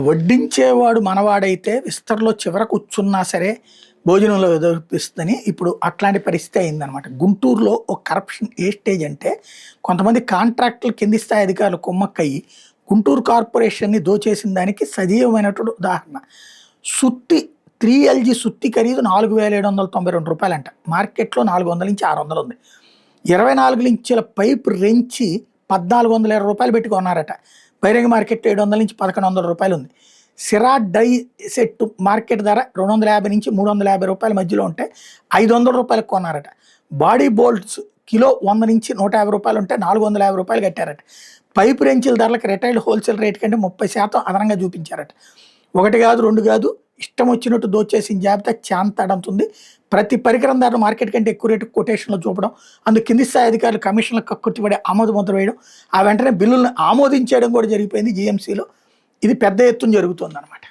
వడ్డించేవాడు మనవాడైతే విస్తరలో చివర కూర్చున్నా సరే భోజనంలో ఎదురిపిస్తుందని ఇప్పుడు అట్లాంటి పరిస్థితి అయిందనమాట. గుంటూరులో ఒక కరప్షన్ ఏ స్టేజ్ అంటే కొంతమంది కాంట్రాక్టులు కింది స్థాయి అధికారులు కుమ్మక్కయ్యి గుంటూరు కార్పొరేషన్ని దోచేసిన దానికి సజీవమైనటువంటి ఉదాహరణ. సుత్తి 3LG సుత్తి ఖరీదు ₹4,792 అంట. మార్కెట్లో 400 నుంచి 600 ఉంది. 24 ఇంచుల పైపు రెంచి ₹1,420 పెట్టి కొన్నారట. బహిరంగ మార్కెట్ 700 నుంచి ₹1,100 ఉంది. సిరా డై సెట్ మార్కెట్ ధర ₹250 నుంచి ₹350 మధ్యలో ఉంటే ₹500 కొన్నారట. బాడీ బోల్ట్స్ కిలో $100 నుంచి ₹150 ఉంటే ₹450 కట్టారట. పైపు రెంచుల ధరలకు రిటైల్ హోల్సేల్ రేట్ కంటే 30% అదనంగా చూపించారట. ఒకటి కాదు, రెండు కాదు, ఇష్టం వచ్చినట్టు దోచేసిన జాబితా చాంతాడంతుంది. ప్రతి పరికరం ధర మార్కెట్ కంటే ఎక్కువ రేటు కొటేషన్లో చూపడం, అందుకు కింది స్థాయి అధికారులు కమిషన్లకు కక్కుర్తిపడి ఆమోద ముద్ర వేయడం, ఆ వెంటనే బిల్లులను ఆమోదించేయడం కూడా జరిగిపోయింది జీఎంసీలో. ఇది పెద్ద ఎత్తున జరుగుతుంది అనమాట.